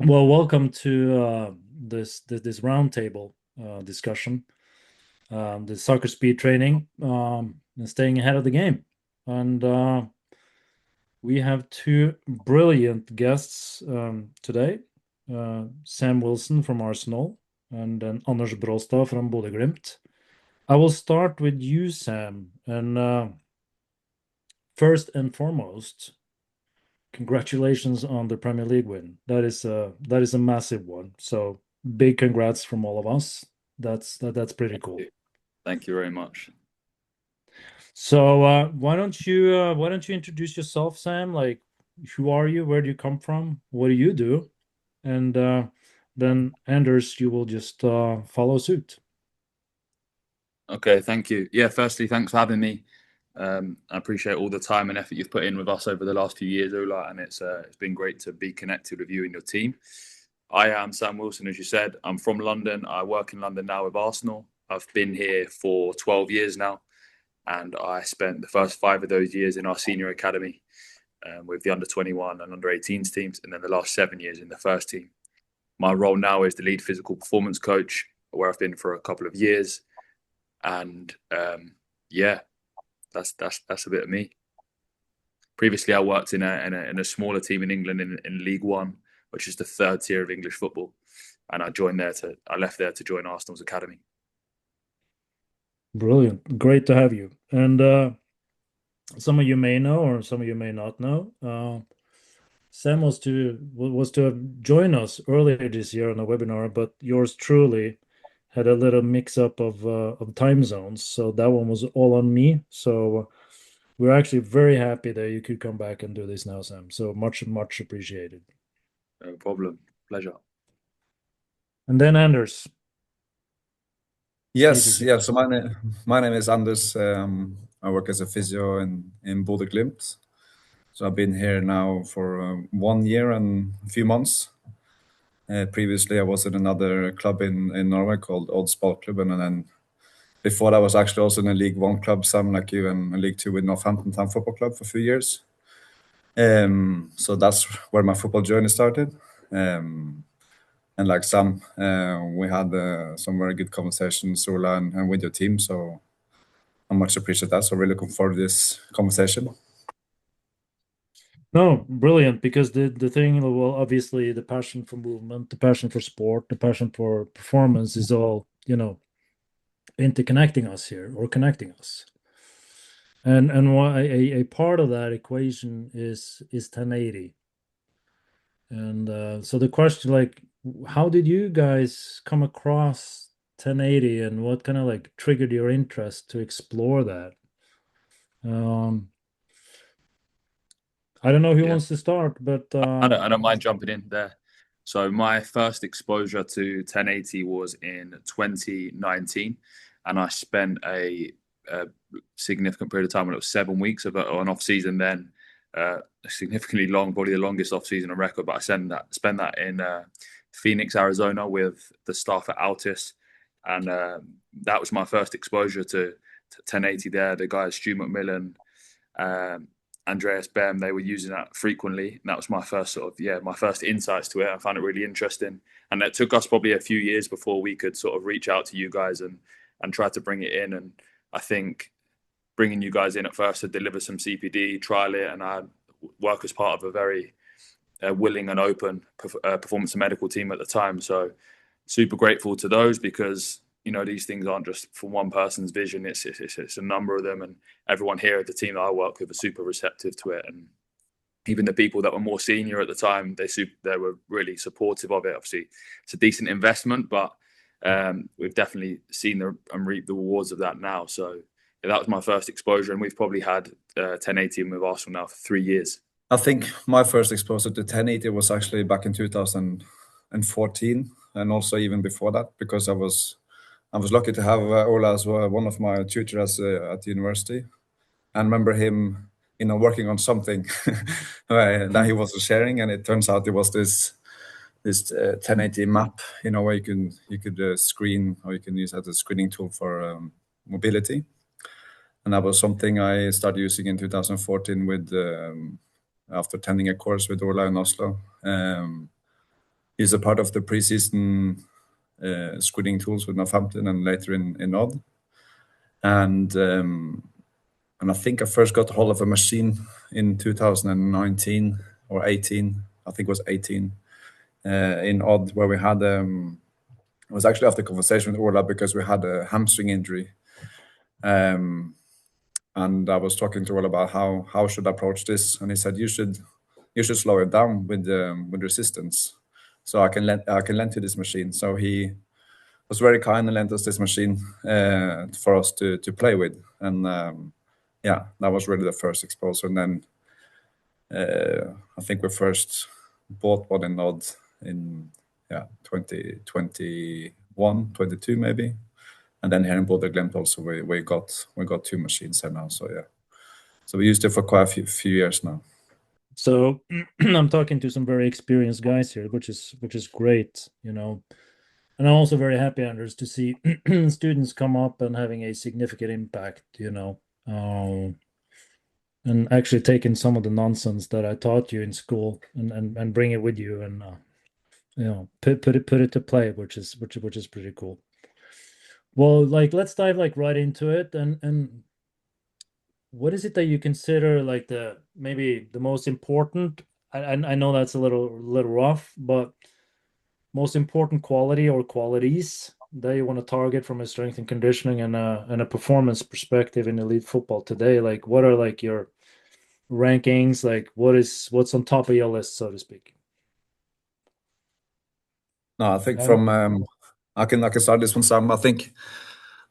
Well, welcome to this roundtable discussion, the soccer speed training, and staying ahead of the game. And we have two brilliant guests today: Sam Wilson from Arsenal, and then Anders Braastad from Bodø Glimt. I will start with you, Sam. And first and foremost, congratulations on the Premier League win. That is a massive one. So big congrats from all of us. That's pretty Thank cool. you. Thank you very much. So why don't you introduce yourself, Sam? Like, who are you? Where do you come from? What do you do? And then Anders, you will just follow suit. Okay, thank you. Yeah, firstly, thanks for having me. I appreciate all the time and effort you've put in with us over the last few years, Ola, and it's been great to be connected with you and your team. I am Sam Wilson, as you said. I'm from London. I work in London now with Arsenal. I've been here for 12 years now, and I spent the first 5 of those years in our senior academy with the under 21 and under 18s teams, and then the last 7 years in the first team. My role now is the lead physical performance coach, where I've been for a couple of years. And yeah, that's a bit of me. Previously, I worked in a smaller team in England in League One, which is the third tier of English football, and I left there to join Arsenal's academy. Brilliant. Great to have you. And some of you may know, or some of you may not know. Sam was to have joined us earlier this year on a webinar, but yours truly had a little mix up of time zones, so that one was all on me. So we're actually very happy that you could come back and do this now, Sam. So much appreciated. No problem. Pleasure. And then Anders, stage is Yes, yeah. yours. So my name is Anders. I work as a physio in Bodø Glimt. So I've been here now for 1 year and a few months. Previously, I was in another club in Norway called Odds Club, and then before that, I was actually also in a League One club, same like you, and a League Two with Northampton Town Football Club for a few years. So that's where my football journey started. And like Sam, we had some very good conversations, Ola, and with your team. So I much appreciate that. So really looking forward to this conversation. No, brilliant, because the thing, well, obviously the passion for movement, the passion for sport, the passion for performance is all, interconnecting us here or connecting us. And why a part of that equation is 1080. And so the question, like, how did you guys come across 1080, and what kind of like triggered your interest to explore that? Um, I don't know who Yeah, wants to start, but I don't mind jumping in there. So my first exposure to 1080 was in 2019, and I spent a significant period of time. When it was 7 weeks of an off season, then significantly long, probably the longest off season on record. But I spent that in Phoenix, Arizona, with the staff at Altis, and that was my first exposure to 1080 there. The guys Stu McMillan, um, Andreas Bem, they were using that frequently. And that was my first my first insights to it. I found it really interesting. And it took us probably a few years before we could sort of reach out to you guys and try to bring it in. And I think bringing you guys in at first to deliver some CPD, trial it, and I work as part of a very willing and open performance and medical team at the time. So super grateful to those, because these things aren't just from one person's vision. It's a number of them, and everyone here at the team that I work with are super receptive to it. And even the people that were more senior at the time, they were really supportive of it. Obviously, it's a decent investment, but we've definitely seen and reaped the rewards of that now. So yeah, that was my first exposure, and we've probably had 1080 with Arsenal now for 3 years. I think my first exposure to 1080 was actually back in 2014, and also even before that, because I was lucky to have Ola as one of my tutors at the university. And remember him, working on something that he was sharing, and it turns out it was this 1080 map, where you could screen, or you can use as a screening tool for mobility. And that was something I started using in 2014 with after attending a course with Ola in Oslo. He's a part of the preseason screening tools with Northampton and later in Odd. And I think I first got hold of a machine in 2019 or 18. I think it was 18 in Odd, where we had it was actually after conversation with Orla because we had a hamstring injury. And I was talking to Orla about how should I approach this, and he said you should slow it down with resistance. So I can lend you this machine. So he was very kind and lent us this machine for us to play with, and yeah, that was really the first exposure. And then I think we first bought one in Odd in 2021, 22 maybe, and then here in Bodø Glimt also we got 2 machines here now. So yeah, so we used it for quite a few years now. So I'm talking to some very experienced guys here, which is great, you know. And I'm also very happy, Anders, to see students come up and having a significant impact, you know, and actually taking some of the nonsense that I taught you in school and bring it with you and you know put it to play, which is pretty cool. Well, like let's dive like right into it and what is it that you consider like maybe the most important? I know that's a little rough, but most important quality or qualities that you want to target from a strength and conditioning and a performance perspective in elite football today? Like, what are like your rankings? Like, what's on top of your list, so to speak? No, I think from I can start this one, Sam. I think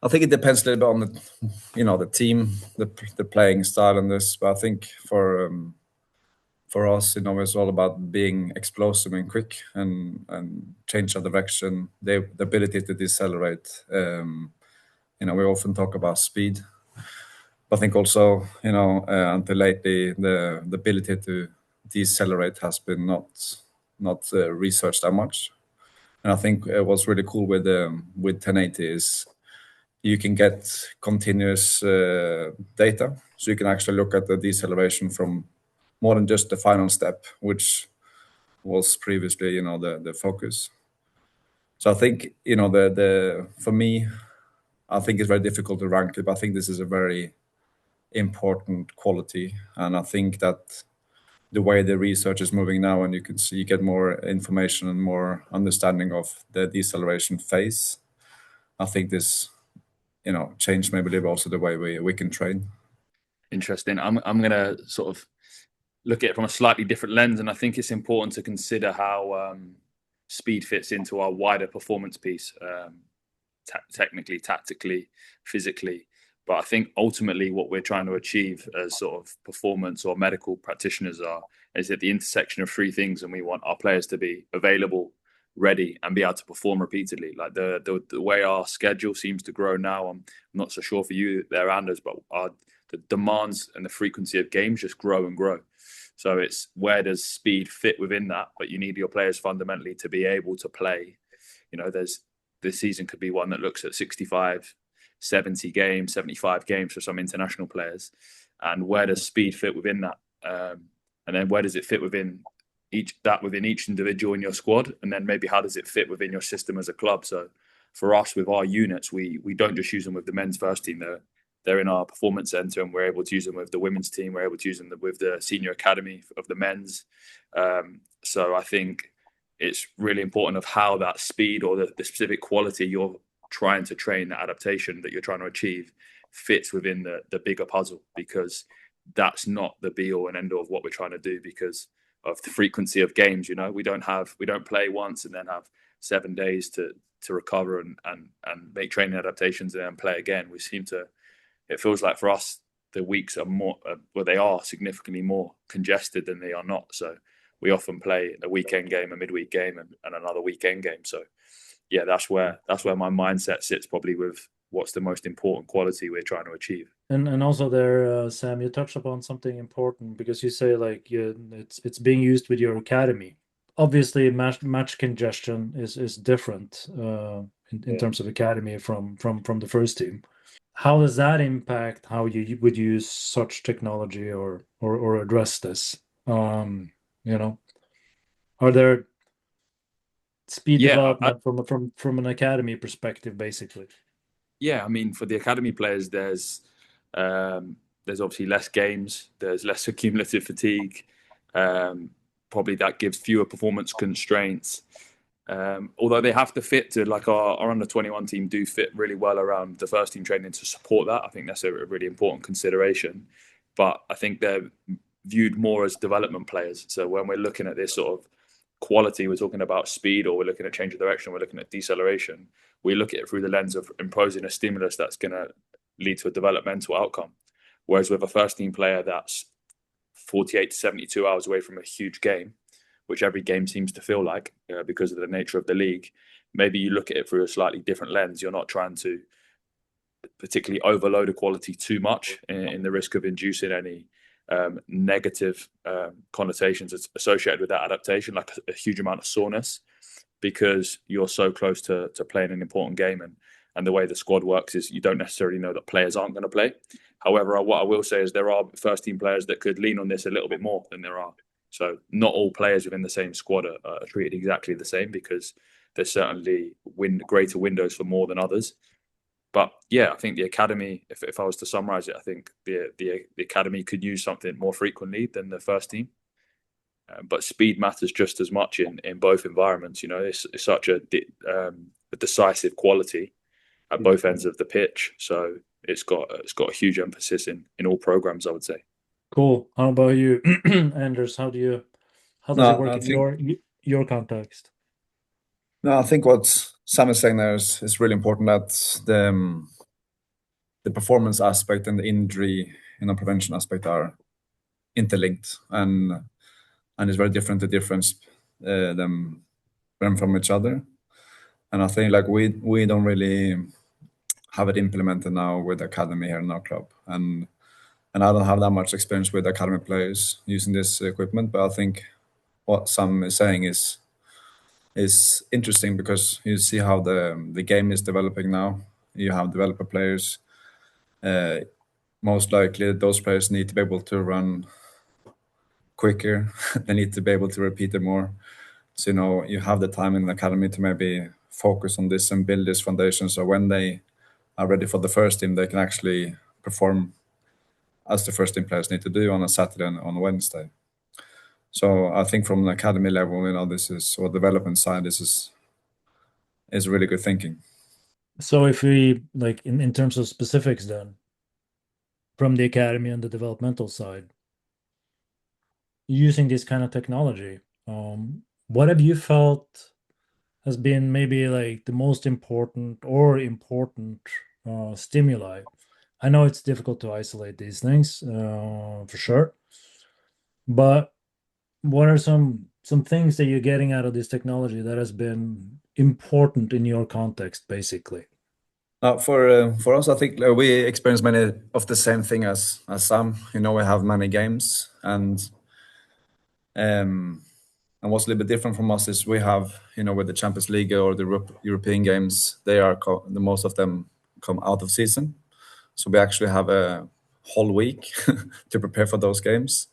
it depends a little bit on the team, the playing style, and this. But I think for us, it's all about being explosive and quick and change our direction. The ability to decelerate. We often talk about speed, but I think also until lately the ability to decelerate has been not researched that much. And I think what's really cool with 1080 is you can get continuous data, so you can actually look at the deceleration from more than just the final step, which was previously the focus. So I think for me, I think it's very difficult to rank it, but I think this is a very important quality, and I think that the way the research is moving now, and you get more information and more understanding of the deceleration phase. I think this, changed maybe a little also the way we can train. Interesting. I'm gonna sort of look at it from a slightly different lens, and I think it's important to consider how speed fits into our wider performance piece, technically, tactically, physically. But I think ultimately what we're trying to achieve as sort of performance or medical practitioners is at the intersection of 3 things, and we want our players to be available, ready, and be able to perform repeatedly. Like the way our schedule seems to grow now, I'm not so sure for you there, Anders, but the demands and the frequency of games just grow and grow. So it's where does speed fit within that? But you need your players fundamentally to be able to play. This season could be one that looks at 65, 70 games, 75 games for some international players. And where does speed fit within that? And then where does it fit within each individual in your squad? And then maybe how does it fit within your system as a club? So for us, with our units, we don't just use them with the men's first team. They're in our performance center, and we're able to use them with the women's team. We're able to use them with the senior academy of the men's. So I think it's really important of how that speed or the specific quality you're trying to train, the adaptation that you're trying to achieve, fits within the bigger puzzle, because that's not the be all and end all of what we're trying to do because of the frequency of games. We don't play once and then have 7 days to recover and make training adaptations and then play again. It feels like for us the weeks are more they are significantly more congested than they are not. So we often play a weekend game, a midweek game, and another weekend game. So yeah, that's where my mindset sits, probably with what's the most important quality we're trying to achieve. And also there, Sam, you touched upon something important, because you say like it's being used with your academy. Obviously, match congestion is different in terms of academy from the first team. How does that impact how you would use such technology or address this? Are there speed Yeah, development from an academy perspective, basically. Yeah, I mean, for the academy players, there's obviously less games, there's less accumulative fatigue. Probably that gives fewer performance constraints. Although they have to fit to, like, our under 21 team do fit really well around the first team training to support that. I think that's a really important consideration. But I think they're viewed more as development players. So when we're looking at this sort of quality, we're talking about speed, or we're looking at change of direction, we're looking at deceleration. We look at it through the lens of imposing a stimulus that's going to lead to a developmental outcome. Whereas with a first team player that's 48 to 72 hours away from a huge game, which every game seems to feel like because of the nature of the league, maybe you look at it through a slightly different lens. You're not trying to particularly overload a quality too much in the risk of inducing any negative connotations associated with that adaptation, like a huge amount of soreness, because you're so close to playing an important game. And the way the squad works is you don't necessarily know that players aren't going to play. However, what I will say is there are first team players that could lean on this a little bit more than there are. So not all players within the same squad are treated exactly the same, because there's certainly greater windows for more than others. But yeah, I think the academy, if I was to summarize it, I think the academy could use something more frequently than the first team. But speed matters just as much in both environments. You know, it's such a decisive quality at both ends of the pitch. So it's got a huge emphasis in all programs, I would say. Cool. How about you, Anders? How does it work in your context? No, I think what Sam is saying there is really important, that the performance aspect and the injury prevention aspect are interlinked, and it's very different to difference them from each other. And I think, like, we don't really have it implemented now with the academy here in our club, and I don't have that much experience with academy players using this equipment. But I think what Sam is saying is interesting, because you see how the game is developing now. You have developer players. Most likely, those players need to be able to run quicker. They need to be able to repeat it more. So, you have the time in the academy to maybe focus on this and build this foundation. So when they are ready for the first team, they can actually perform as the first team players need to do on a Saturday and on a Wednesday. So I think from an academy level, this is, or development side, this is really good thinking. So if we, like, in terms of specifics then, from the academy and the developmental side, using this kind of technology, what have you felt has been maybe like the most important stimuli? I know it's difficult to isolate these things, for sure, but what are some things that you're getting out of this technology that has been important in your context, basically? For us, I think we experience many of the same thing as Sam. We have many games, and what's a little bit different from us is we have, with the Champions League or the European games, the most of them come out of season. So we actually have a whole week to prepare for those games.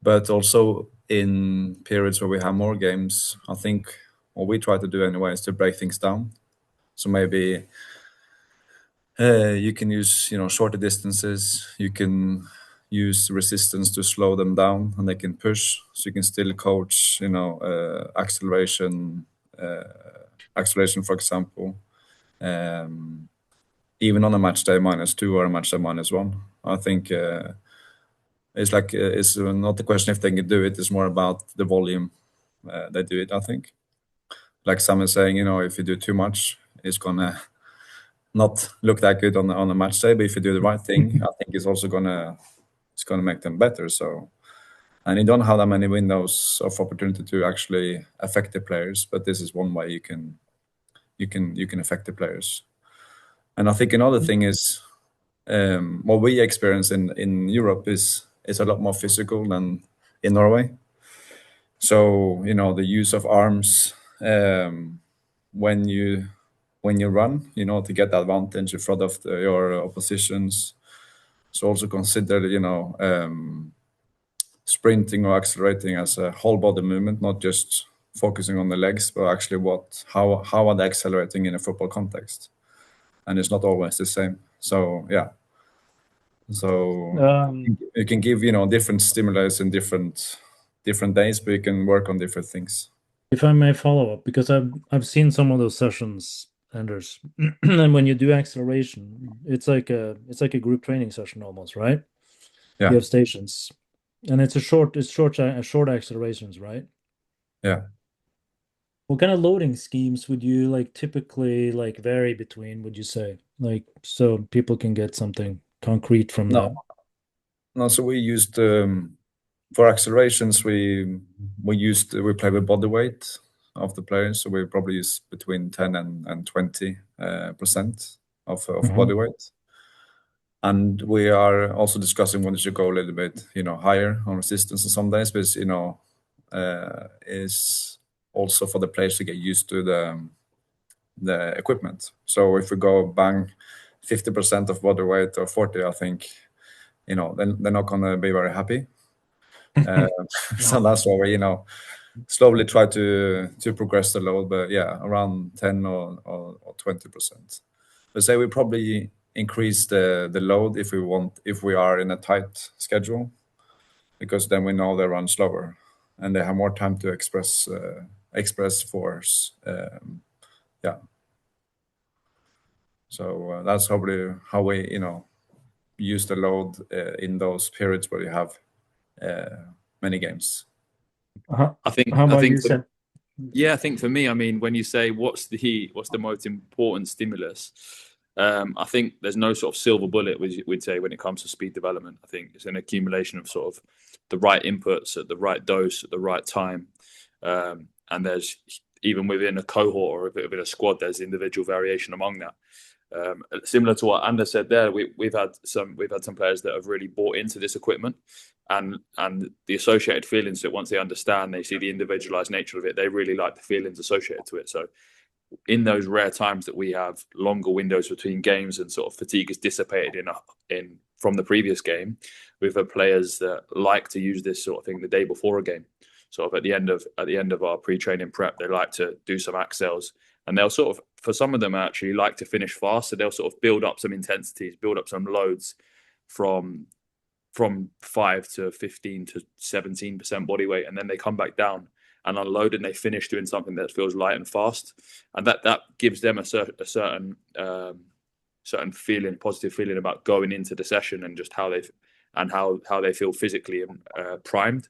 But also in periods where we have more games, I think what we try to do anyway is to break things down. So maybe you can use, shorter distances. You can use resistance to slow them down, and they can push. So you can still coach, acceleration, for example. Even on a match day -2 or a match day -1, I think it's like it's not the question if they can do it. It's more about the volume they do it. I think, like Sam is saying, if you do too much, it's gonna not look that good on a match day. But if you do the right thing, I think it's also gonna make them better. So, and you don't have that many windows of opportunity to actually affect the players, but this is one way you can affect the players. And I think another thing is what we experience in Europe is a lot more physical than in Norway. So the use of arms when you run, to get that advantage in front of your oppositions. So also consider sprinting or accelerating as a whole body movement, not just focusing on the legs, but actually how are they accelerating in a football context? And it's not always the same. So yeah. So you can give different stimulus in different days, but you can work on different things. If I may follow up, because I've seen some of those sessions, Anders, and when you do acceleration, it's like a group training session almost, right? Yeah. You have stations, and it's short accelerations, right? Yeah. What kind of loading schemes would you like typically like vary between, would you say? Like so people can get something concrete from that. No, so we used for accelerations we play with body weight of the players, so we probably use between 10 and 20% of body weight. And we are also discussing when we should go a little bit higher on resistance on some days, but is also for the players to get used to the equipment. So if we go bang 50% of body weight or 40, I think then they're not gonna be very happy. So that's why we slowly try to progress the load, but yeah, around 10 or 20%. But say we probably increase the load if we are in a tight schedule, because then we know they run slower and they have more time to express force. Yeah. So that's probably how we use the load in those periods where you have many games. I think How about you, for, Sam? yeah, I think for me, I mean, when you say what's the most important stimulus, I think there's no sort of silver bullet, we'd say, when it comes to speed development. I think it's an accumulation of sort of the right inputs at the right dose at the right time, and there's even within a cohort or within a squad, there's individual variation among that. Similar to what Anders said there, we've had some players that have really bought into this equipment, and the associated feelings that once they understand, they see the individualized nature of it, they really like the feelings associated to it. So in those rare times that we have longer windows between games and sort of fatigue is dissipated in from the previous game, we've had players that like to use this sort of thing the day before a game. Sort of at the end of our pre-training prep, they like to do some accels, and they'll sort of, for some of them, actually like to finish fast. So they'll sort of build up some intensities, build up some loads from 5 to 15 to 17% body weight, and then they come back down and unload, and they finish doing something that feels light and fast, and that gives them a certain feeling, positive feeling about going into the session and just how they feel physically primed.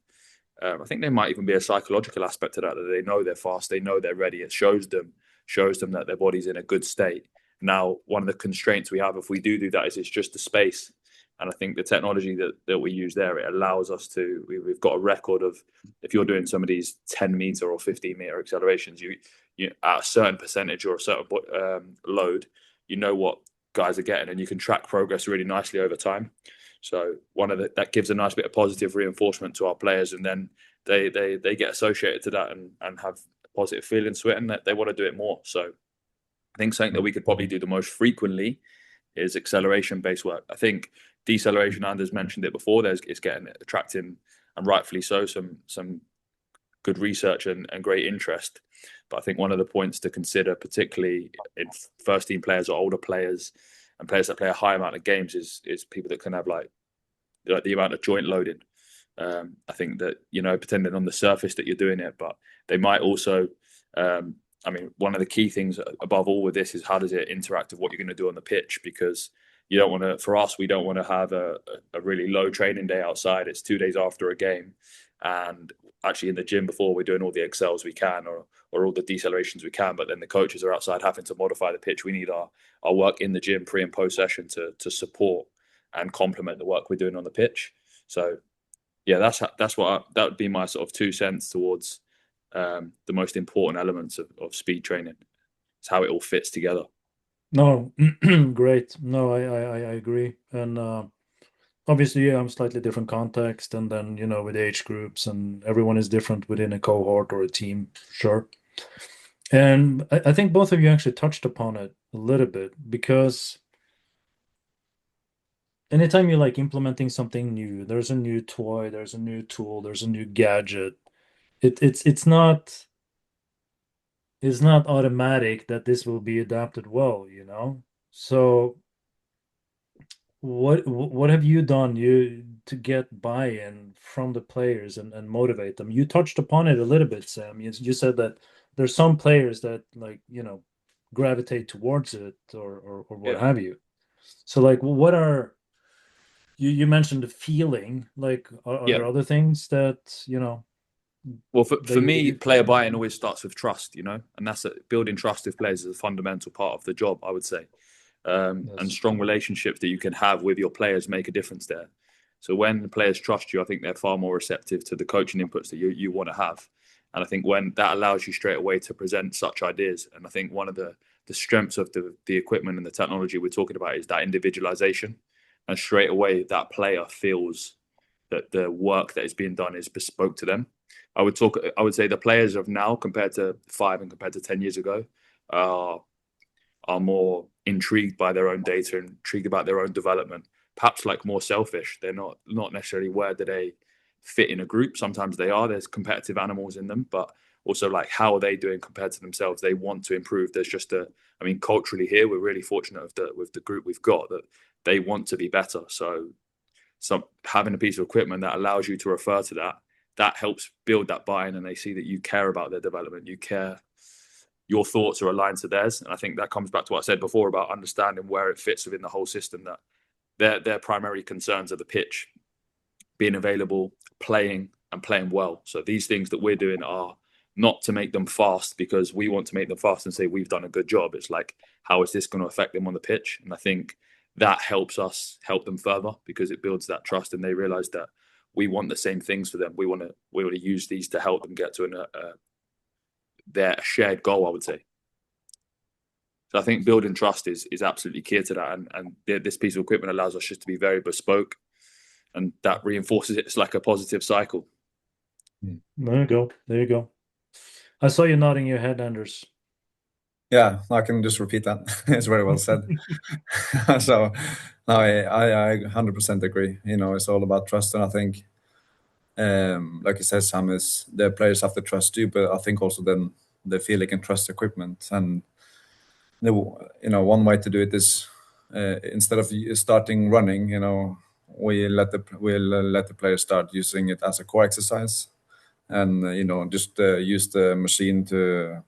I think there might even be a psychological aspect to that they know they're fast, they know they're ready. It shows them that their body's in a good state. Now, one of the constraints we have if we do that is it's just the space. And I think the technology that we use there, it allows us to, we've got a record of, if you're doing some of these 10 meter or 15 meter accelerations, you at a certain percentage or a certain load, you know what guys are getting, and you can track progress really nicely over time. So that gives a nice bit of positive reinforcement to our players, and then they get associated to that and have a positive feeling to it, and that they want to do it more. So I think something that we could probably do the most frequently is acceleration based work. I think deceleration, Anders mentioned it before, it's attracting, and rightfully so, some good research and great interest. But I think one of the points to consider, particularly in first team players or older players and players that play a high amount of games, is people that can have like the amount of joint loading. I think that, depending on the surface that you're doing it, but they might also, one of the key things above all with this is how does it interact with what you're going to do on the pitch? Because you don't want to, for us, we don't want to have a really low training day outside. It's 2 days after a game, and actually in the gym before we're doing all the accels we can or all the decelerations we can, but then the coaches are outside having to modify the pitch. We need our work in the gym pre and post session to support and complement the work we're doing on the pitch. So yeah, that would be my sort of 2 cents towards the most important elements of speed training. It's how it all fits together. No, great. No, I agree. And obviously, I'm slightly different context, and then with age groups, and everyone is different within a cohort or a team, sure. And I think both of you actually touched upon it a little bit, because anytime you're like implementing something new, there's a new toy, there's a new tool, there's a new gadget. It's not it's not automatic that this will be adapted well, you know? So what have you done to get buy-in from the players and motivate them? You touched upon it a little bit, Sam. You said that there's some players that, like, you know, gravitate towards it or what Yeah. have you. So like what are you mentioned the feeling, like are Yeah. there other things that, you know, Well, that for you me, do? player buy-in always starts with trust, you know, and building trust with players is a fundamental part of the job, I would say. And Yes. strong relationships that you can have with your players make a difference there. So when the players trust you, I think they're far more receptive to the coaching inputs that you want to have. And I think when that allows you straight away to present such ideas, and I think one of the strengths of the equipment and the technology we're talking about is that individualization. And straight away, that player feels that the work that is being done is bespoke to them. I would say the players of now compared to 5 and compared to 10 years ago are more intrigued by their own data, intrigued about their own development, perhaps like more selfish. They're not necessarily where do they fit in a group. Sometimes they are. There's competitive animals in them, but also like how are they doing compared to themselves? They want to improve. There's just I mean, culturally here, we're really fortunate with the group we've got that they want to be better. So having a piece of equipment that allows you to refer to that helps build that buy-in, and they see that you care about their development. You care, your thoughts are aligned to theirs. And I think that comes back to what I said before about understanding where it fits within the whole system, that their primary concerns are the pitch, being available, playing and playing well. So these things that we're doing are not to make them fast because we want to make them fast and say we've done a good job. It's like, how is this going to affect them on the pitch? And I think that helps us help them further because it builds that trust, and they realize that we want the same things for them. We want to use these to help them get to their shared goal, I would say. So I think building trust is absolutely key to that, and this piece of equipment allows us just to be very bespoke, and that reinforces it. It's like a positive cycle. There you go. There you go. I saw you nodding your head, Anders. Yeah, I can just repeat that. It's very well said. So no, I 100% agree. You know, it's all about trust, and I think, like you said, Sam, is the players have to trust you, but I think also then they feel they can trust the equipment. And one way to do it is instead of starting running, we'll let the players start using it as a core exercise, and just use the machine for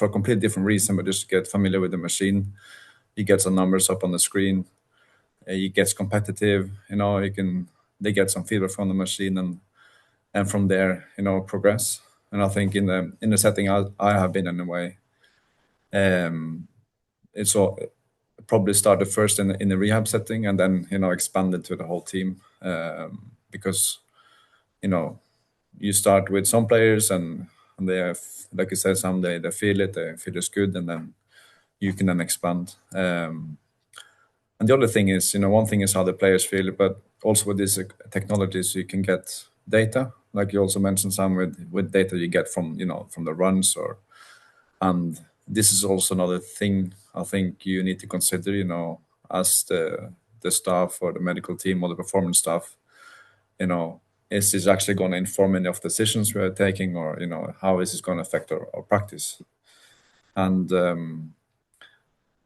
a completely different reason, but just get familiar with the machine. He gets some numbers up on the screen. He gets competitive. They get some feedback from the machine, and from there, progress. And I think in the setting I have been in a way, it's all probably started first in the rehab setting and then expanded to the whole team, because you start with some players and they have, like you said, some they feel it's good, and then you can then expand. And the other thing is, one thing is how the players feel, but also with these technologies, you can get data. Like you also mentioned, some with data you get from from the runs, and this is also another thing I think you need to consider. As the staff or the medical team or the performance staff, is this actually going to inform any of the decisions we are taking, or how is this going to affect our practice? And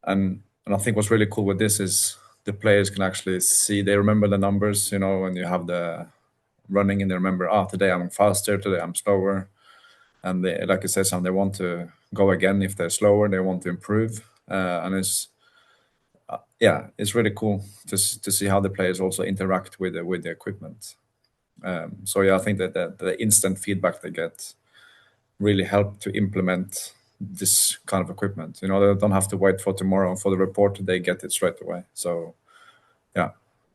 I think what's really cool with this is the players can actually see, they remember the numbers, when you have the running, and they remember, today I'm faster, today I'm slower. And they, like I said, they want to go again if they're slower, they want to improve. And it's really cool to see how the players also interact with the equipment. So I think that the instant feedback they get really help to implement this kind of equipment. They don't have to wait for tomorrow for the report; they get it straight away. So, I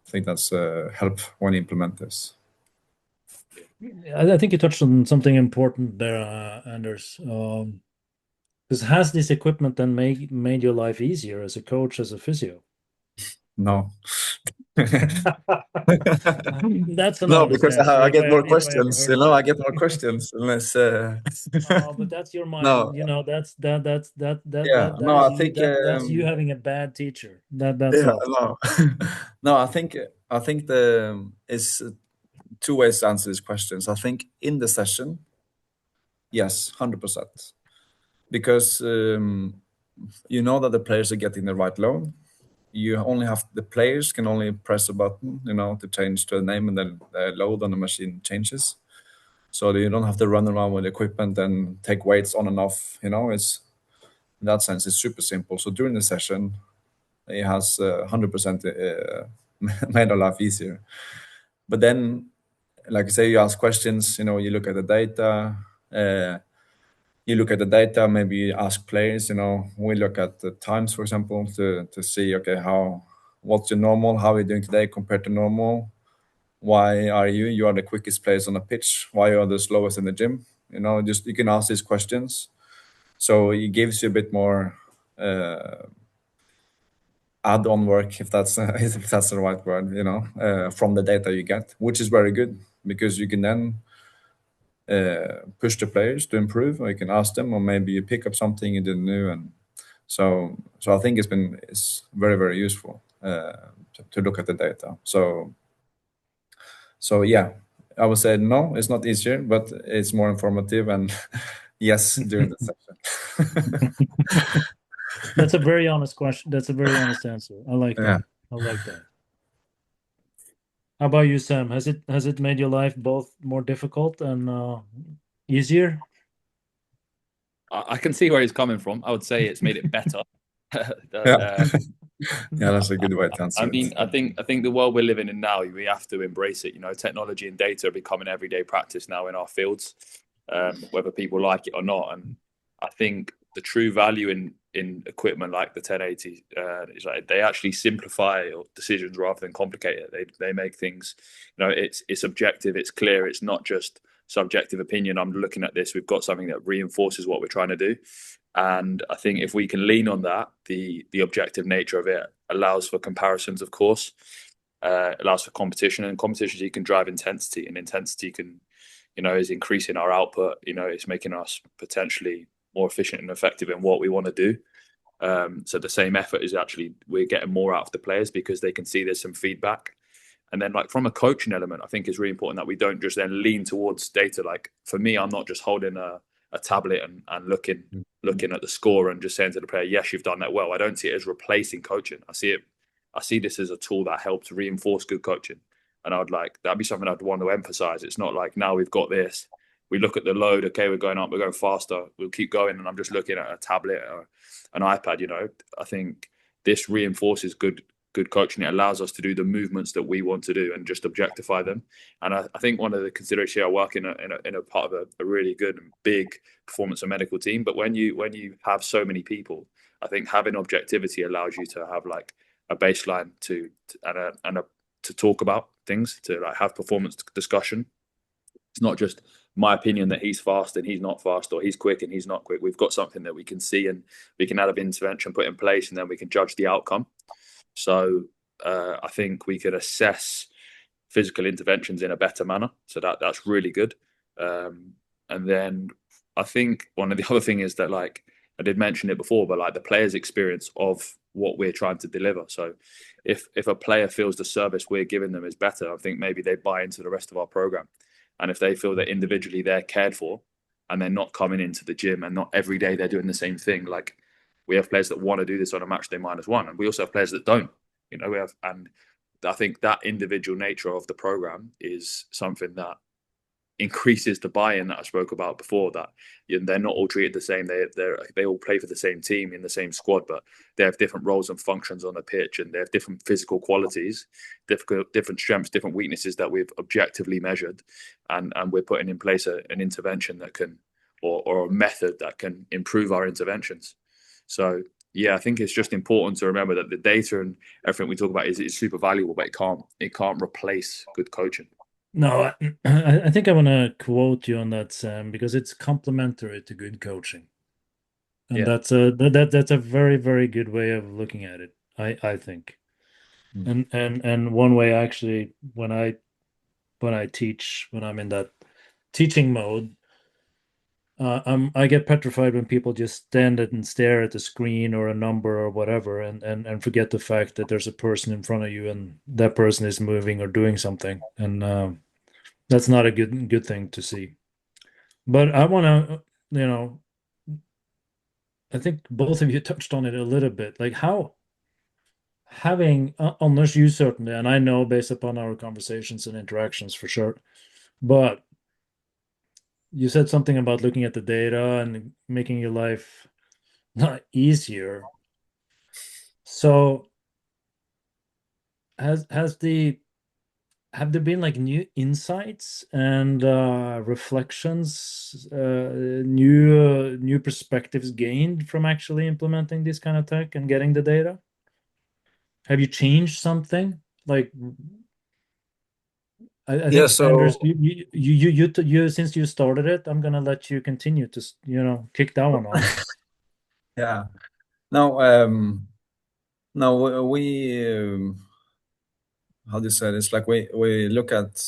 think that's help when you implement this. I think you touched on something important there, Anders. Because has this equipment then made your life easier as a coach, as a physio? No. That's an No, honest because answer. I If get I more if I ever questions. heard one. I get more questions unless. But that's your No, mind. That no, is I you. think. That's you having a bad teacher. That's Yeah, all. no, no. I think it's two ways to answer these questions. I think in the session, yes, 100%. because you know that the players are getting the right load. You only have the players can only press a button, to change the name, and then the load on the machine changes. So you don't have to run around with equipment and take weights on and off. It's in that sense it's super simple. So during the session, it has 100% made our life easier. But then, like I say, you ask questions. You look at the data. Maybe you ask players. We look at the times, for example, to see, okay, what's your normal? How are you doing today compared to normal? Why are you are the quickest players on the pitch? Why are you the slowest in the gym? Just you can ask these questions. So it gives you a bit more add-on work, if that's the right word, from the data you get, which is very good, because you can then push the players to improve, or you can ask them, or maybe you pick up something you didn't know. And so I think it's very, very useful to look at the data. So yeah, I would say no, it's not easier, but it's more informative, and yes, during the session. That's a very honest question. That's a very honest answer. I like Yeah. that. I like that. How about you, Sam? Has it made your life both more difficult and easier? I can see where he's coming from. I would say it's made it better. Yeah. Yeah, that's a good way to answer I mean, it. I think the world we're living in now, we have to embrace it. Technology and data are becoming everyday practice now in our fields, whether people like it or not. And I think the true value in equipment like the 1080 is like they actually simplify decisions rather than complicate it. They make things, it's objective, it's clear, it's not just subjective opinion. I'm looking at this, we've got something that reinforces what we're trying to do. And I think if we can lean on that, the objective nature of it allows for comparisons, of course, allows for competition, and competition you can drive intensity, and intensity can, is increasing our output. It's making us potentially more efficient and effective in what we want to do. So the same effort is actually, we're getting more out of the players because they can see there's some feedback. And then, like, from a coaching element, I think it's really important that we don't just then lean towards data. Like, for me, I'm not just holding a tablet and looking at the score and just saying to the player, yes, you've done that well. I don't see it as replacing coaching. I see this as a tool that helps reinforce good coaching. And that'd be something I'd want to emphasize. It's not like, now we've got this, we look at the load, okay, we're going up, we're going faster, we'll keep going, and I'm just looking at a tablet or an iPad. I think this reinforces good coaching. It allows us to do the movements that we want to do and just objectify them. And I think one of the considerations, I work in a part of a really good and big performance and medical team, but when you have so many people, I think having objectivity allows you to have like a baseline to talk about things, to like have performance discussion. It's not just my opinion that he's fast and he's not fast, or he's quick and he's not quick. We've got something that we can see, and we can have an intervention put in place, and then we can judge the outcome. So I think we could assess physical interventions in a better manner. So that's really good. And then I think one of the other thing is that, like, I did mention it before, but like the player's experience of what we're trying to deliver. So if a player feels the service we're giving them is better, I think maybe they buy into the rest of our program. And if they feel that individually they're cared for, and they're not coming into the gym and not every day they're doing the same thing, like, we have players that want to do this on a match day -1, and we also have players that don't. And I think that individual nature of the program is something that increases the buy-in that I spoke about before. That they're not all treated the same. They all play for the same team in the same squad, but they have different roles and functions on the pitch, and they have different physical qualities, different strengths, different weaknesses that we've objectively measured, and we're putting in place an intervention that can, or a method that can improve our interventions. So yeah, I think it's just important to remember that the data and everything we talk about is super valuable, but it can't replace good coaching. No, I think I want to quote you on that, Sam, because it's complementary to good coaching, and Yeah. that's a very, very good way of looking at it. I think, and one way actually, when I teach, when I'm in that teaching mode, I get petrified when people just stand and stare at the screen or a number or whatever, and forget the fact that there's a person in front of you and that person is moving or doing something, and that's not a good thing to see. But I want to, I think both of you touched on it a little bit. Like how having Anders, you certainly, and I know based upon our conversations and interactions for sure, but you said something about looking at the data and making your life not easier. So have there been like new insights and reflections, new perspectives gained from actually implementing this kind of tech and getting the data? Have you changed something? Like I Yeah, think so Anders, you since you started it, I'm gonna let you continue to kick that one off. yeah. No, no, how do you say this? Like we look at,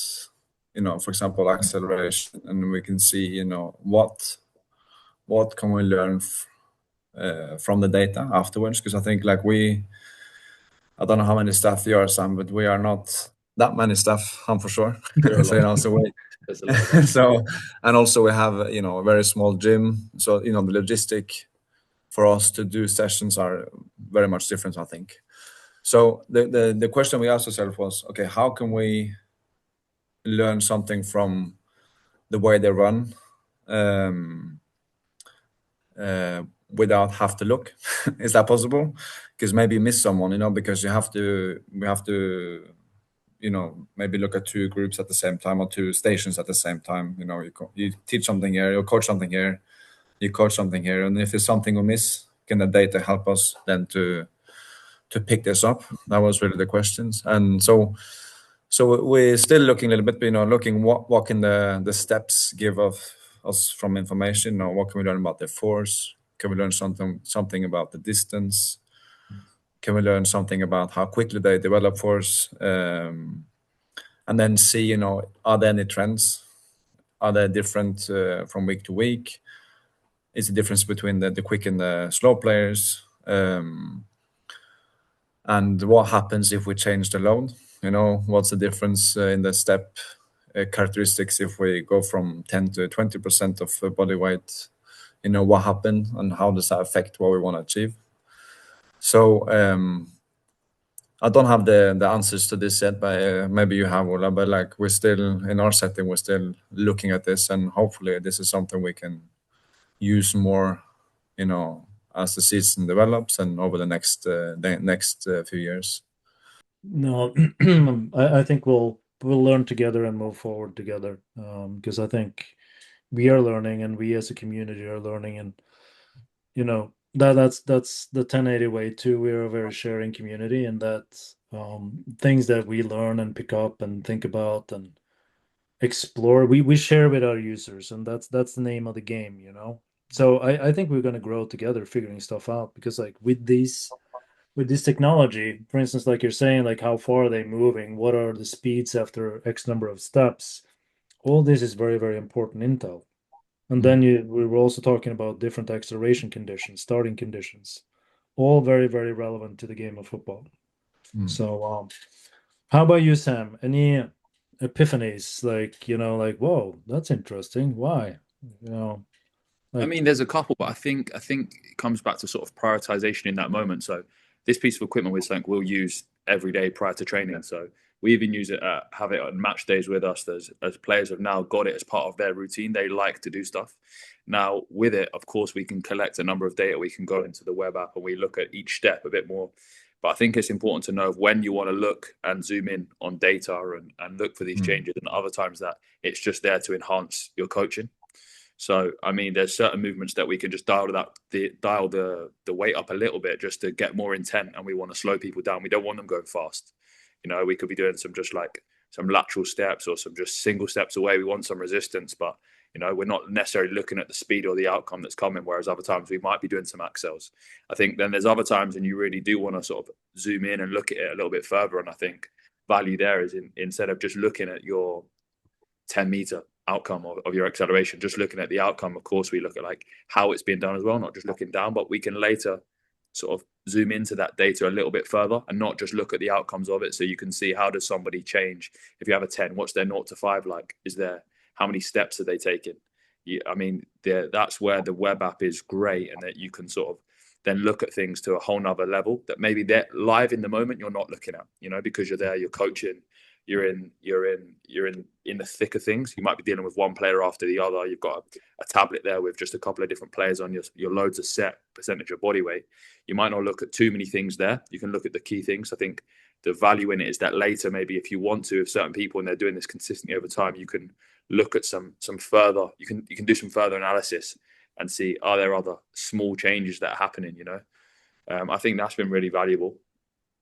for example, acceleration, and we can see, what can we learn from the data afterwards? Because I think like I don't know how many staff you are, Sam, but we are not that many staff, I'm for sure. So There's a lot of so and also we have a very small gym, so the logistic for us to do sessions are very much different, I think. So the question we asked ourselves was, okay, how can we learn something from the way they run, um, without have to look? Is that possible? Because maybe you miss someone, because we have to maybe look at two groups at the same time or two stations at the same time. You teach something here, you coach something here, you coach something here, and if there's something we miss, can the data help us then to pick this up? That was really the questions. And so we're still looking a little bit, looking what can the steps give of us from information, or what can we learn about the force? Can we learn something about the distance? Can we learn something about how quickly they develop force? And then see, are there any trends? Are they different from week to week? Is the difference between the quick and the slow players? And what happens if we change the load? What's the difference in the step characteristics if we go from 10 to 20% of body weight? What happened and how does that affect what we want to achieve? So I don't have the answers to this yet, but maybe you have, Ola. But like we're still in our setting, we're still looking at this, and hopefully this is something we can use more, as the season develops and over the next few years. No, I think we'll learn together and move forward together. Because I think we are learning and we as a community are learning, and that's the 1080 way too. We're a very sharing community, and that's things that we learn and pick up and think about and explore. We share with our users, and that's the name of the game. So I think we're gonna grow together, figuring stuff out, because like with this technology, for instance, like you're saying, like how far are they moving? What are the speeds after X number of steps? All this is very, very important intel. And then we were also talking about different acceleration conditions, starting conditions, all very, very relevant to the game of football. So, how about you, Sam? Any epiphanies? Like, whoa, that's interesting. Why? I mean, there's a couple, but I think it comes back to sort of prioritization in that moment. So this piece of equipment was something we'll use every day prior to training. So we even use it, have it on match days with us. As players have now got it as part of their routine. They like to do stuff. Now with it, of course, we can collect a number of data. We can go into the web app and we look at each step a bit more. But I think it's important to know when you want to look and zoom in on data and look for these changes, and other times that it's just there to enhance your coaching. So, I mean, there's certain movements that we can just dial the weight up a little bit just to get more intent, and we want to slow people down. We don't want them going fast. We could be doing some lateral steps or some just single steps away. We want some resistance, but we're not necessarily looking at the speed or the outcome that's coming. Whereas other times we might be doing some accels. I think then there's other times, and you really do want to sort of zoom in and look at it a little bit further. And I think value there is instead of just looking at your 10-meter outcome of your acceleration, just looking at the outcome. Of course, we look at like how it's being done as well, not just looking down, but we can later sort of zoom into that data a little bit further and not just look at the outcomes of it. So you can see, how does somebody change if you have a 10? What's their 0 to 5 like? How many steps are they taking? I mean, that's where the web app is great, and that you can sort of then look at things to a whole nother level that maybe they're live in the moment you're not looking at, because you're there, you're coaching, you're in the thick of things. You might be dealing with one player after the other. You've got a tablet there with just a couple of different players on your loads of set percentage of body weight. You might not look at too many things there. You can look at the key things. I think the value in it is that later, maybe if you want to, with certain people and they're doing this consistently over time, you can look at some further. You can do some further analysis and see, are there other small changes that are happening? I think that's been really valuable.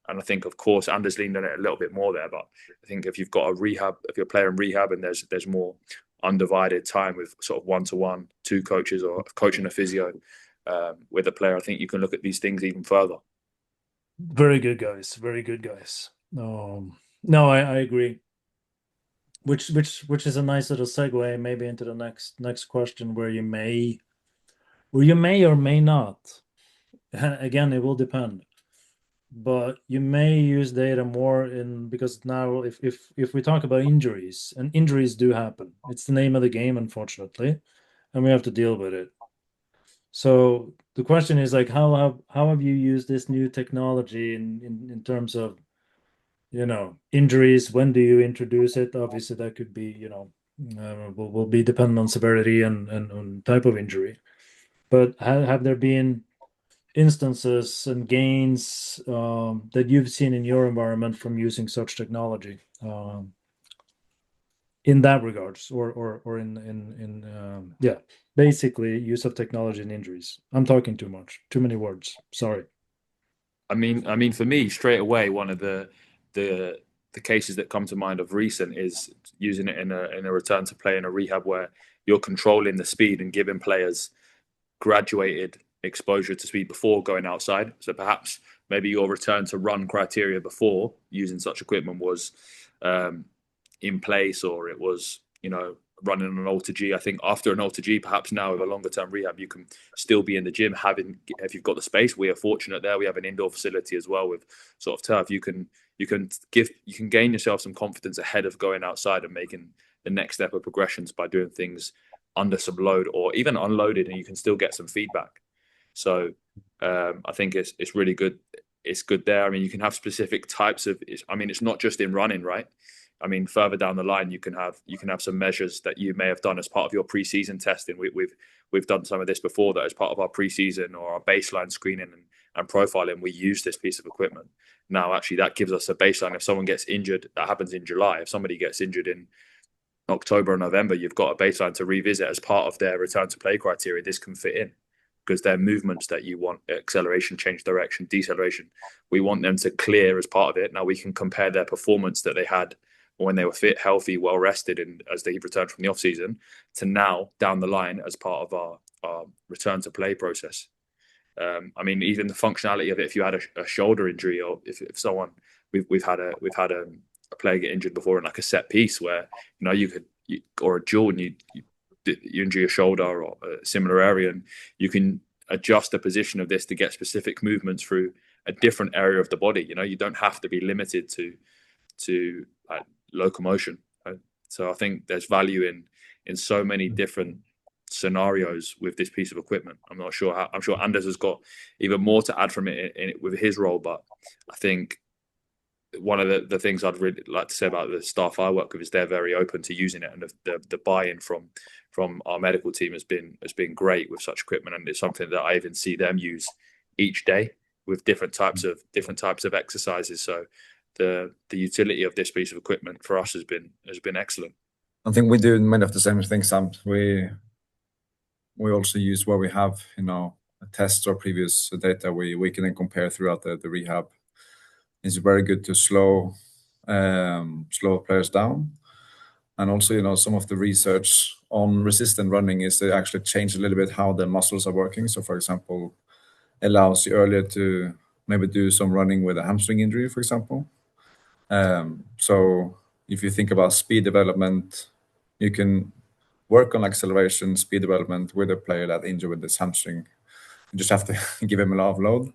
And I think, of course, Anders leaned on it a little bit more there. But I think if you've got if you're a player in rehab and there's more undivided time with sort of 1-to-1, 2 coaches or coaching a physio with a player, I think you can look at these things even further. Very good, guys. Very good, guys. No, I agree. Which is a nice little segue maybe into the next question, where you may or may not. Again, it will depend. But you may use data more because now if we talk about injuries, and injuries do happen, it's the name of the game, unfortunately, and we have to deal with it. So the question is, like, how have you used this new technology in terms of injuries? When do you introduce it? Obviously that could be will be dependent on severity and type of injury, but have there been instances and gains that you've seen in your environment from using such technology in that regards, or in basically use of technology in injuries? I'm talking too much, too many words, sorry. I mean for me, straight away, one of the cases that come to mind of recent is using it in a return to play in a rehab, where you're controlling the speed and giving players graduated exposure to speed before going outside. So perhaps maybe your return to run criteria before using such equipment was in place, or it was running an Alter G. I think after an Alter G, perhaps now with a longer term rehab, you can still be in the gym if you've got the space. We are fortunate there. We have an indoor facility as well with sort of turf. You can gain yourself some confidence ahead of going outside and making the next step of progressions by doing things under some load or even unloaded, and you can still get some feedback. So I think it's really good. It's good there. I mean, you can have specific types of. It's not just in running, right? I mean, further down the line, you can have some measures that you may have done as part of your pre-season testing. We've done some of this before, that as part of our pre-season or our baseline screening and profiling, we use this piece of equipment. Now, actually, that gives us a baseline. If someone gets injured, that happens in July. If somebody gets injured in October or November, you've got a baseline to revisit as part of their return to play criteria. This can fit in because they're movements that you want: acceleration, change direction, deceleration. We want them to clear as part of it. Now we can compare their performance that they had when they were fit, healthy, well rested, and as they returned from the off season, to now down the line as part of our return to play process. Even the functionality of it. If you had a shoulder injury, or if someone, we've had a player get injured before in like a set piece where or a duel, and you injure your shoulder or a similar area, and you can adjust the position of this to get specific movements through a different area of the body. You don't have to be limited to locomotion. So I think there's value in so many different scenarios with this piece of equipment. I'm sure Anders has got even more to add from it with his role, but I think one of the things I'd really like to say about the staff I work with is they're very open to using it, and the buy-in from our medical team has been great with such equipment, and it's something that I even see them use each day with different types of exercises. So the utility of this piece of equipment for us has been excellent. I think we do many of the same things. We also use where we have tests or previous data we can then compare throughout the rehab. It's very good to slow players down, and also some of the research on resistant running is to actually change a little bit how the muscles are working. So for example, allows you earlier to maybe do some running with a hamstring injury, for example. So if you think about speed development, you can work on acceleration, speed development with a player that injured with this hamstring. You just have to give him a lot of load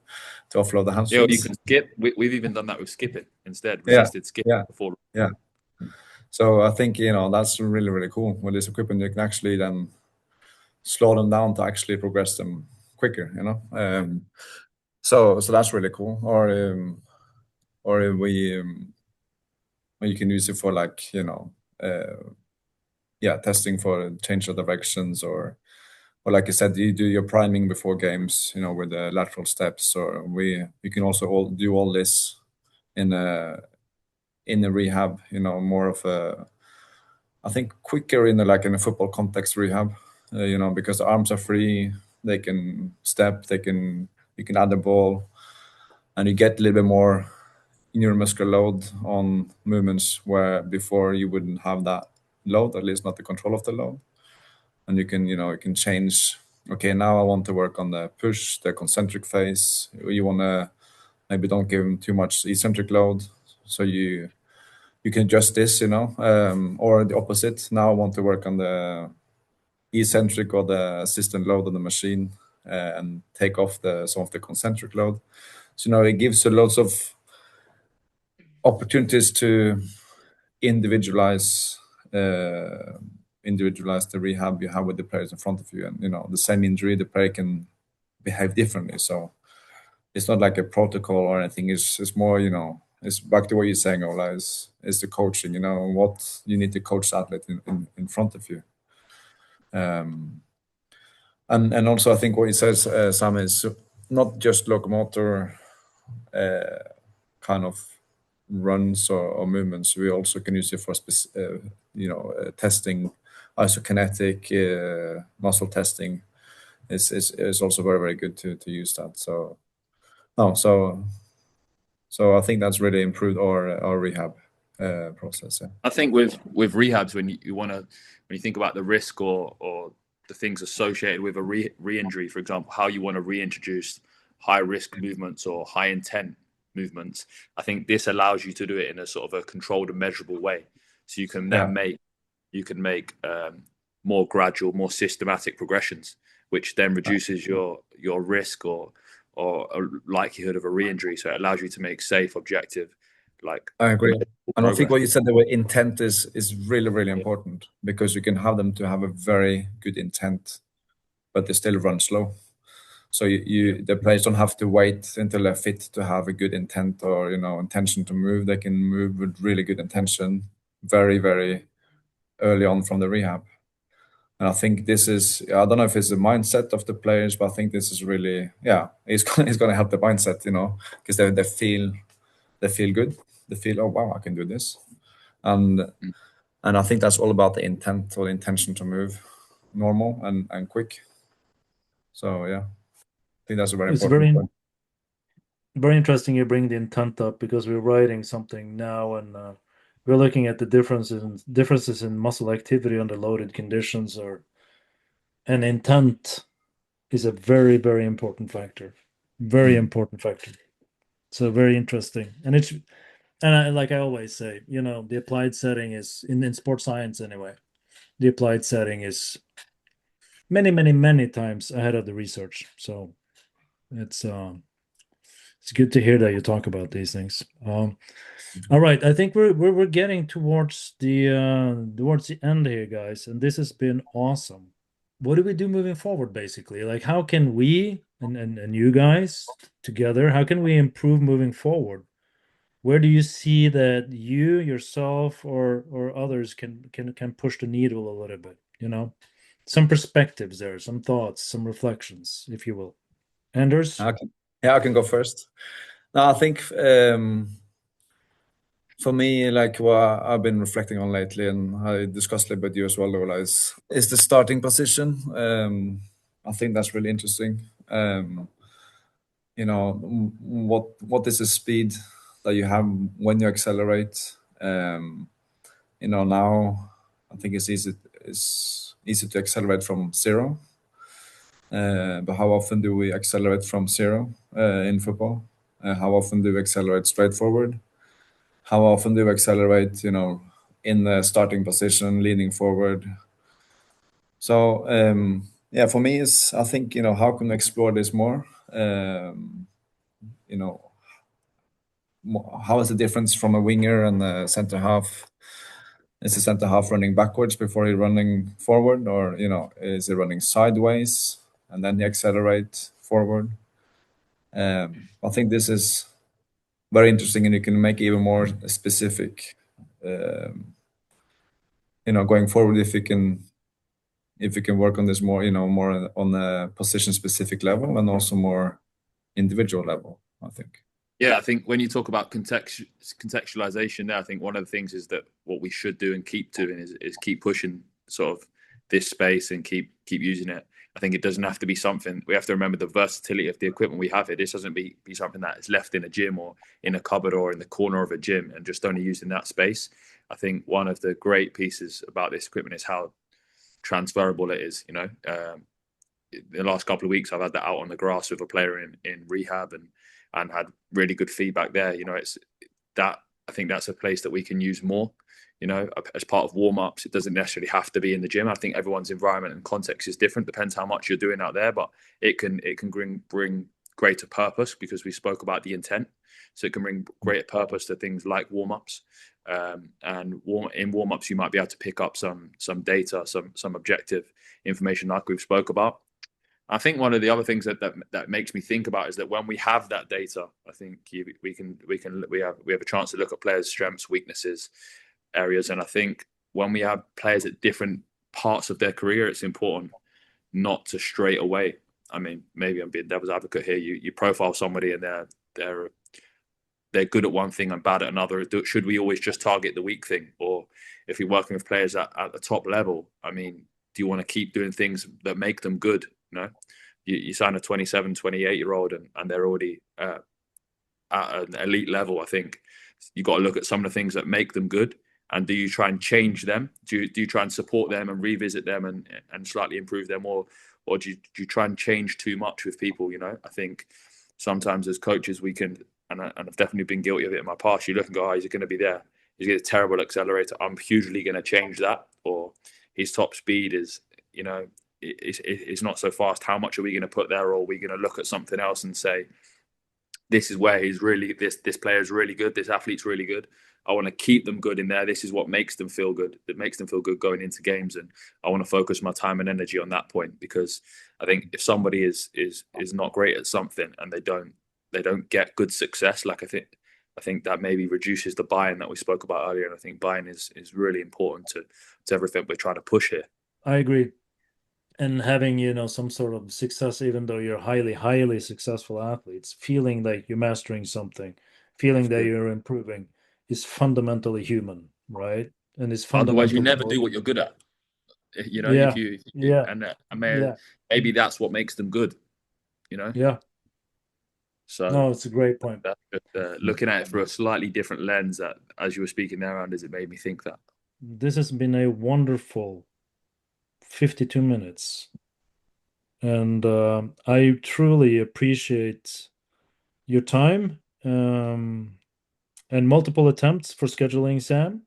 to offload the hamstrings. Yeah, you can skip. We've even done that with skipping instead, resisted skipping before. Yeah. So I think that's really, really cool. With this equipment, you can actually then slow them down to actually progress them quicker, you know. So that's really cool. Or you can use it for, like, you know, testing for change of directions, or like you said, you do your priming before games, you know, with the lateral steps. Or you can also do all this in a rehab, you know, more of a, I think, quicker in a football context rehab, you know, because the arms are free, they can step, you can add the ball, and you get a little bit more neuromuscular load on movements where before you wouldn't have that load, at least not the control of the load. And you can change. Okay, now I want to work on the push, the concentric phase. You want to maybe don't give them too much eccentric load, so you can adjust this, you know, or the opposite. Now I want to work on the eccentric or the assistant load on the machine, and take off some of the concentric load. So, you know, it gives you lots of opportunities to individualize the rehab you have with the players in front of you. And, you know, the same injury, the player can behave differently. So it's not like a protocol or anything. It's more, you know, it's back to what you're saying, Ola, is the coaching, you know, what you need to coach the athlete in front of you. And also, I think what he says, Sam, is not just locomotor kind of runs or movements. We also can use it for testing, isokinetic muscle testing. Is also very, very good to use that. So I think that's really improved our rehab process. Yeah. I think with rehabs, when you think about the risk or the things associated with a re-injury, for example, how you want to reintroduce high risk movements or high intent movements, I think this allows you to do it in a sort of a controlled and measurable way. So you can then make more gradual, more systematic progressions, which then reduces your risk or a likelihood of a re-injury. So it allows you to make safe, objective, like. I agree. And I think what you said, the word intent is really, really important, because you can have them to have a very good intent, but they still run slow. So the players don't have to wait until they're fit to have a good intent or, you know, intention to move. They can move with really good intention very, very early on from the rehab. And I think this is, I don't know if it's the mindset of the players, but I think this is really, it's going to help the mindset, you know, because they feel good. They feel, oh wow, I can do this. And I think that's all about the intent or the intention to move normal and quick. So yeah, I think that's a very important point. Very interesting you bring the intent up, because we're writing something now, and we're looking at the differences in muscle activity under loaded conditions, and intent is a very, very important factor. Very important factor. So very interesting. And like I always say, you know, the applied setting is in sports science anyway. The applied setting is many, many, many times ahead of the research. So it's good to hear that you talk about these things. All right, I think we're getting towards the end here, guys, and this has been awesome. What do we do moving forward, basically? Like, how can we and you guys together, how can we improve moving forward? Where do you see that you yourself or others can push the needle a little bit? You know, some perspectives there, some thoughts, some reflections, if you will. Anders? I can go first. No, I think for me, like what I've been reflecting on lately, and I discussed it with you as well, Ola, is the starting position. I think that's really interesting. You know, what is the speed that you have when you accelerate? You know, now I think it's easy to accelerate from zero. But how often do we accelerate from zero in football? How often do we accelerate straight forward? How often do we accelerate, you know, in the starting position, leaning forward? So for me, I think, you know, how can we explore this more? You know, how is the difference from a winger and a center half? is the center half running backwards before he running forward, or is he running sideways and then he accelerate forward? I think this is very interesting, and you can make even more specific. Going forward, if you can work on this more, more on a position specific level and also more individual level, I think. Yeah, I think when you talk about contextualization there, I think one of the things is that what we should do and keep doing is keep pushing sort of this space and keep using it. I think it doesn't have to be something, we have to remember the versatility of the equipment we have here. This doesn't be something that is left in a gym or in a cupboard or in the corner of a gym and just only used in that space. I think one of the great pieces about this equipment is how transferable it is. The last couple of weeks I've had that out on the grass with a player in rehab and had really good feedback there. It's that, I think that's a place that we can use more, as part of warm-ups. It doesn't necessarily have to be in the gym. I think everyone's environment and context is different, depends how much you're doing out there, but it can bring greater purpose, because we spoke about the intent. So it can bring greater purpose to things like warm-ups. And in warm-ups, you might be able to pick up some data, some objective information like we've spoke about. I think one of the other things that makes me think about is that when we have that data, I think we have a chance to look at players' strengths, weaknesses, areas. And I think when we have players at different parts of their career, it's important not to straight away. I mean, maybe I'm being devil's advocate here. You profile somebody and they're good at one thing and bad at another. Should we always just target the weak thing? Or if you're working with players at the top level, I mean, do you want to keep doing things that make them good? You sign a 27, 28-year-old and they're already at an elite level. I think you've got to look at some of the things that make them good. And do you try and change them? Do you try and support them and revisit them and slightly improve them? Or do you try and change too much with people? I think sometimes as coaches we can, and I've definitely been guilty of it in my past, you look and go, oh, he's going to be there. He's got a terrible accelerator. I'm hugely going to change that. Or his top speed is, it's not so fast. How much are we going to put there? Or are we going to look at something else and say, this is where he's really, this player is really good. This athlete's really good. I want to keep them good in there. This is what makes them feel good. It makes them feel good going into games. And I want to focus my time and energy on that point, because I think if somebody is not great at something and they don't get good success, like I think that maybe reduces the buy-in that we spoke about earlier. And I think buy-in is really important to everything we're trying to push here. I agree. And having, some sort of success, even though you're highly, highly successful athletes, feeling like you're mastering something, feeling that you're improving is fundamentally human, right? And it's fundamental. Otherwise, you never do what you're good at. Maybe that's what makes them good. Yeah. So no, it's a great point. That's just, looking at it through a slightly different lens, that, as you were speaking there, Anders, it made me think that. This has been a wonderful 52 minutes. And I truly appreciate your time and multiple attempts for scheduling, Sam.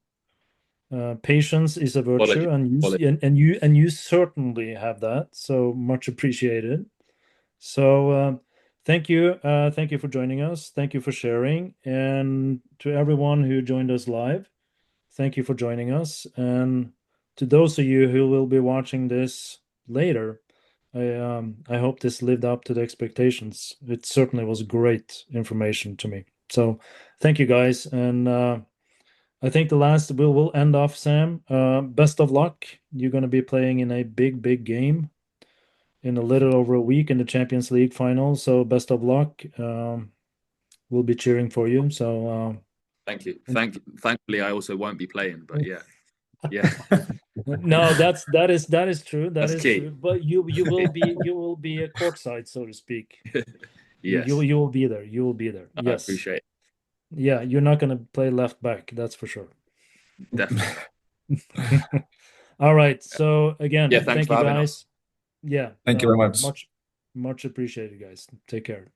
Patience is a virtue, and you certainly have that. So much appreciated. So thank you for joining us. Thank you for sharing, and to everyone who joined us live, thank you for joining us. And to those of you who will be watching this later, I hope this lived up to the expectations. It certainly was great information to me. So thank you, guys. And I think the last we'll end off, Sam. Best of luck. You're going to be playing in a big game in a little over a week in the Champions League final. So best of luck. We'll be cheering for you. So thank you. Thankfully, I also won't be playing, but yeah. No, that is true. That's key. True. But you will be a courtside, so to speak. Yes. You will be there. You will be there. I Yes. appreciate it. Yeah, you're not going to play left back. That's for sure. Definitely. All right. So again, thank you, guys. Us. Yeah. Thank you very much. Much appreciated, guys. Take care.